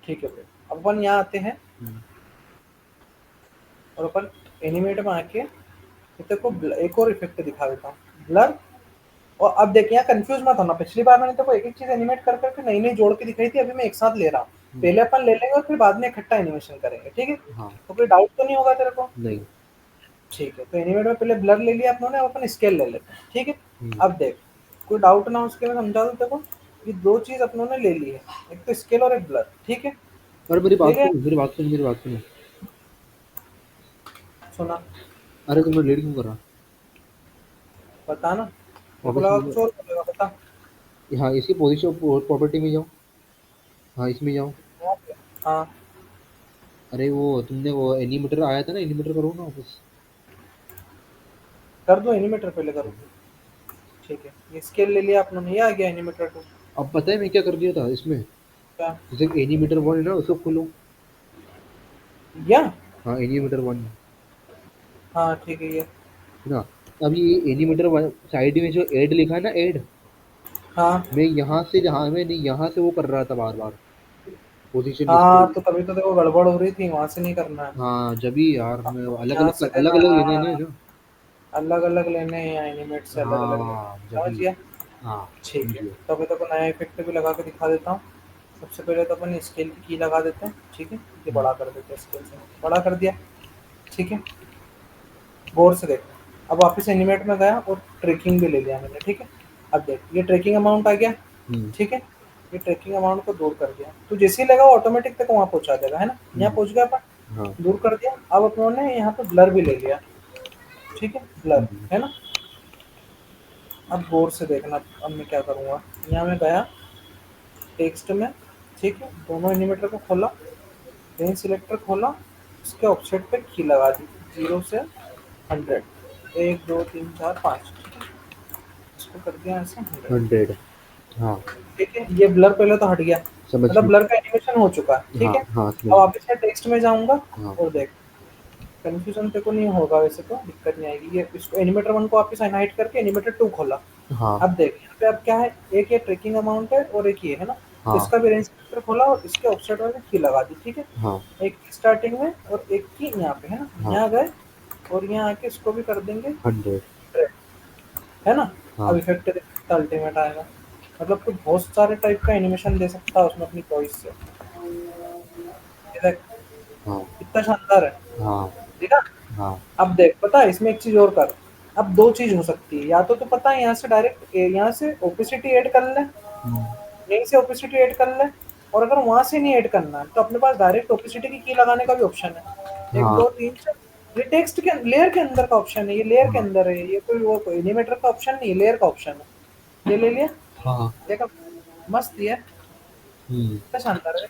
ठीक है भाई, अब अपन यहाँ आते हैं हम्म, और अपन एनिमेट में आके तेरे को एक और इफेक्ट दिखा देता हूँ, ब्लर। और अब देखिए यहाँ कंफ्यूज मत होना, पिछली बार मैंने तेरे को एक एक चीज एनिमेट कर करके नई नई जोड़ के दिखाई थी, अभी मैं एक साथ ले रहा हूँ। हम्म, पहले अपन ले लेंगे और फिर बाद में इकट्ठा एनिमेशन करेंगे, ठीक है? हाँ। तो कोई डाउट तो नहीं होगा तेरे को? नहीं। ठीक है, तो एनिमेट में पहले ब्लर ले लिया अपनों ने, अब अपन स्केल ले लेते हैं, ठीक है? हम्म, अब देख, कोई डाउट ना हो उसके में समझा दो तेरे को। ये दो चीज अपनों ने ले ली है, एक तो स्केल और एक ब्लर, ठीक है? अरे मेरी ले बात लिया? सुन, मेरी बात सुन, मेरी बात सुन। सुना? अरे तुम लोग लेट क्यों कर रहा? बता ना, मेरे को वापस लगा में। कुछ और बोलेगा, बता। हाँ, इसी पोजीशन प्रॉपर्टी में जाओ। हाँ, इसमें जाओ। वहाँ पे? हाँ, अरे वो तुमने वो एनीमेटर आया था ना, एनीमेटर करो ना वापस। कर दो एनिमेटर, पहले करो। ठीक है, ये स्केल ले लिया अपनों ने, ये आ गया एनिमेटर टू। अब पता है मैं क्या कर दिया था इसमें? क्या? जैसे एनीमेटर वन है ना, उसको खोलो। या? हाँ, एनीमेटर वन हाँ ठीक है, ये। है ना। अब ये एनीमेटर वन साइड में जो ऐड लिखा है ना, ऐड। हाँ मैं यहाँ से, जहाँ मैं नहीं, यहाँ से वो कर रहा था बार बार, पोजीशन हाँ, स्केल। तो तभी तो देखो गड़बड़ हो रही थी, वहां से नहीं करना है। हाँ, जब भी यार मैं अलग यहाँ अलग से अलग लेना है, अलग लेने हैं ना हाँ। जो। अलग अलग लेने हैं, या एनिमेट से अलग अलग लेने हैं, हाँ, जब समझ भी। गया? हाँ, ठीक समझ है, गया। तो अभी तो को नया इफेक्ट भी लगा के दिखा देता हूँ। सबसे पहले तो अपन स्केल की लगा देते हैं, ठीक है? ये हम्म, बड़ा कर देते हैं, स्केल से बड़ा कर दिया, ठीक है? गौर से देख। अब वापस एनिमेट में गया और ट्रैकिंग भी ले लिया मैंने, ठीक है? अब देख, ये ट्रैकिंग अमाउंट आ गया, हम्म, ठीक है? ये ट्रैकिंग अमाउंट को दूर कर दिया, तो जैसे ही लगा ऑटोमेटिक तक वहाँ पहुँचा देगा, है ना? यहाँ हम्म, पहुँच गया हाँ, अपन, दूर कर दिया। अब अपनों ने यहाँ पे ब्लर भी ले लिया, ठीक है? ब्लर, हम्म, है ना? अब गौर से देखना, अब मैं क्या करूँगा। यहाँ मैं गया टेक्स्ट में, ठीक है? दोनों एनिमेटर को खोला, रेंज सिलेक्टर खोला, उसके ऑफसेट पे की लगा दी, 0 से 100, 1 2 3 4 5, ठीक है? इसको कर दिया ऐसे 100, 100। हाँ, ठीक है? ये ब्लर पहले तो हट गया, समझ मतलब गया। ब्लर का एनिमेशन हो चुका है, ठीक हाँ, है? हाँ, समझ अब गया। वापस मैं टेक्स्ट में जाऊंगा हाँ, और देख, कंफ्यूजन तेरे को नहीं होगा, वैसे तो दिक्कत नहीं आएगी। ये इसको एनिमेटर वन को वापस हाइड करके एनिमेटर टू खोला। हाँ, अब देख, यहाँ पे अब क्या है, एक ये ट्रैकिंग अमाउंट है और एक ये है ना, तो हाँ, इसका भी रेंज सेलेक्टर खोला और इसके ऑफसेट वाले की लगा दी, ठीक है? हाँ, एक की स्टार्टिंग में और एक की यहाँ पे, है ना? हाँ, यहाँ गए और यहाँ आके इसको भी कर देंगे, 100। है ना? अब हाँ, इफेक्ट अल्टीमेट आएगा। मतलब तू बहुत सारे टाइप का एनिमेशन दे सकता है उसमें अपनी चॉइस से। ये देख, हाँ, कितना शानदार है, हाँ, देखा? हाँ, अब देख, पता है इसमें एक चीज और कर। अब दो चीज हो सकती है, या तो पता है यहाँ से डायरेक्ट यहाँ से ओपेसिटी ऐड कर ले, हम्म, यहीं से ओपेसिटी ऐड कर ले। और अगर वहां से नहीं ऐड करना है तो अपने पास डायरेक्ट ओपेसिटी की लगाने का भी ऑप्शन है, एक हाँ, दो तीन चार। ये टेक्स्ट के लेयर के अंदर का ऑप्शन है, ये लेयर के हाँ, अंदर है, ये कोई वो कोई एनिमेटर का ऑप्शन नहीं, लेयर का ऑप्शन है। ये ले लिया, हाँ, देखा? मस्त है, हम्म। कितना शानदार है,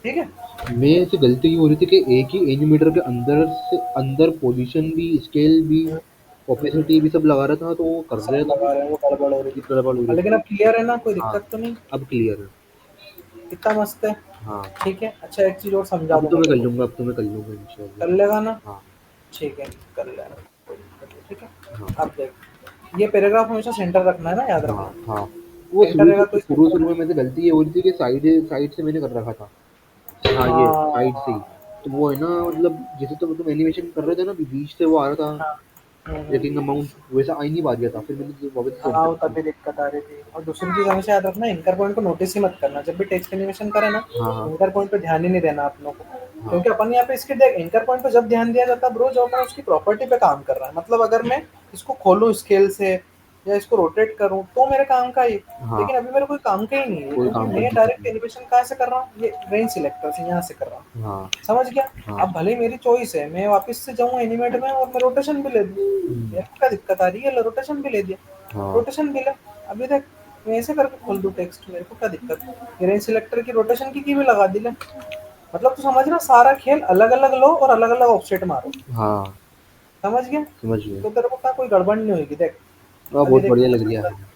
ठीक है? मेरे से गलती ये हो रही थी कि एक ही एनिमेटर के अंदर से अंदर पोजीशन भी, स्केल भी, हम्म, ओपेसिटी भी सब लगा रहा था, तो वो कर सब रहा था लगा रहे हैं, वो गड़बड़ हो रही कि थी। गड़बड़ हो रही लेकिन थी। अब क्लियर है ना, कोई हाँ, दिक्कत तो नहीं? अब क्लियर है। कितना मस्त है, हाँ, ठीक है? अच्छा, एक चीज और समझा अब तो दूंगा मैं कर तेरे को, लूंगा, अब तो मैं कर लूंगा इंशाल्लाह। कर लेगा ना? हाँ, ठीक है, कर लेना, कोई दिक्कत नहीं, ठीक है? हाँ, अब देख, ये पैराग्राफ हमेशा सेंटर रखना है ना, याद हाँ, रखना। हाँ। वो सेंटर शुरू रहेगा तो ही शुरू सेंटर शुरू में। में मेरे से गलती ये हो रही थी कि साइड साइड से मैंने कर रखा था। हाँ, ये साइड से ही। हाँ तो वो है ना, मतलब जैसे तो तुम एनिमेशन कर रहे थे ना, बीच से वो आ रहा था हाँ, ट्रैकिंग अमाउंट, वैसा आ ही नहीं पा रहा था, फिर मैंने वापस हाँ, सेंटर वो किया। तभी दिक्कत आ रही थी। और दूसरी चीज हमेशा याद रखना, एंकर पॉइंट को नोटिस ही मत करना जब भी टेक्स्ट एनिमेशन करे ना। हाँ, हाँ, एंकर पॉइंट पे ध्यान ही नहीं देना आप लोगों को, हाँ, क्योंकि अपन यहाँ पे इसके देख, एंकर पॉइंट पे जब ध्यान दिया जाता है ब्रो, जो अपन उसकी प्रॉपर्टी पे काम कर रहा है। मतलब अगर मैं इसको खोलूँ स्केल से या इसको रोटेट करूँ तो मेरे काम का ही, हाँ, लेकिन अभी मेरे कोई काम का ही नहीं है, कोई क्योंकि काम का मैं दिक्कत डायरेक्ट नहीं। एनिमेशन कहाँ से कर रहा हूँ, ये रेंज सिलेक्टर से यहाँ से कर रहा हूँ। हाँ, समझ गया? हाँ, अब भले मेरी चॉइस है, मैं वापस से जाऊँ एनिमेट में और मैं रोटेशन भी ले दूँ, हम्म, मेरे को क्या दिक्कत आ रही है? रोटेशन भी ले दिया, हाँ, रोटेशन भी ले। अभी देख, मैं ऐसे करके खोल दूँ टेक्स्ट, मेरे को क्या दिक्कत है? ये रेंज सिलेक्टर की रोटेशन की भी लगा दी ले। मतलब तू समझ ना, सारा खेल अलग अलग लो और अलग अलग ऑफसेट मारो। हाँ, समझ गया? समझ गया। तो तेरे को क्या कोई गड़बड़ नहीं होगी, देख। हाँ, अभी बहुत देख बढ़िया कितना लग रहा शानदार,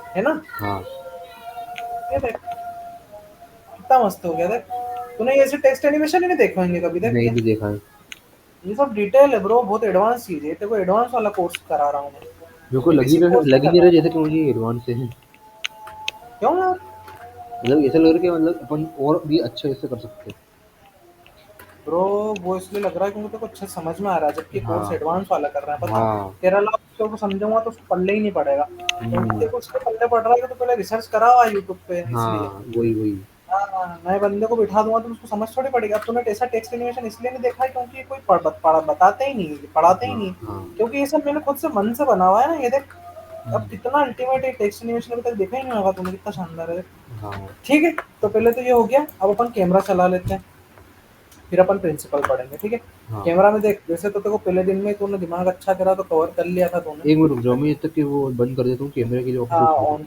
है। है ना? हाँ, ये देख, कितना मस्त हो गया, देख। तूने ऐसे टेक्स्ट एनिमेशन ही नहीं देखे होंगे कभी, देख नहीं ये। भी देखा है। ये सब डिटेल है ब्रो, बहुत एडवांस चीज है, तेरे को एडवांस वाला कोर्स करा रहा हूँ मैं, मेरे को ये बेसिक कोर्स नहीं लग ही कर नहीं रहा रहा हूँ। जैसे कि मुझे एडवांस है। क्यों यार? मतलब ऐसा लग रहा है कि मतलब अपन और भी अच्छा इससे कर सकते ब्रो वो इसलिए लग रहा है क्योंकि तेरे को अच्छे से समझ में आ रहा है, जबकि हैं। कोर्स हाँ, एडवांस वाला कर रहा है, पता हाँ। तेरा लाभ तेरे को समझाऊंगा तो उसको पल्ले ही नहीं पड़ेगा, क्योंकि हम्म। तेरे को उसके पल्ले पड़ रहा है कि तो पहले रिसर्च करा हुआ है यूट्यूब पे इसलिए। हाँ, वही वही। हाँ, नए बंदे को बिठा दूंगा तो उसको समझ थोड़ी पड़ेगी। अब तूने ऐसा टेक्स्ट एनिमेशन इसलिए नहीं देखा है क्योंकि कोई बताते ही नहीं, पढ़ाते ही हाँ, नहीं, हाँ, क्योंकि ये सब मैंने खुद से मन से बना हुआ है ना, ये देख। अब हम्म, कितना अल्टीमेट है टेक्स्ट एनिमेशन, अभी तक देखा ही नहीं होगा तूने, कितना शानदार है। हाँ, ठीक है, तो पहले तो ये हो गया, अब अपन कैमरा चला लेते हैं, फिर अपन प्रिंसिपल पढ़ेंगे, ठीक है। हाँ। कैमरा में देख, वैसे तो तेरे को पहले दिन में ही तूने दिमाग अच्छा करा तो कवर कर लिया था तूने। एक मिनट रुक जाओ, मैं जब तक कि वो बंद कर देता हूँ कैमरे के लिए ऑप्शन हाँ, कुछ नहीं ऑन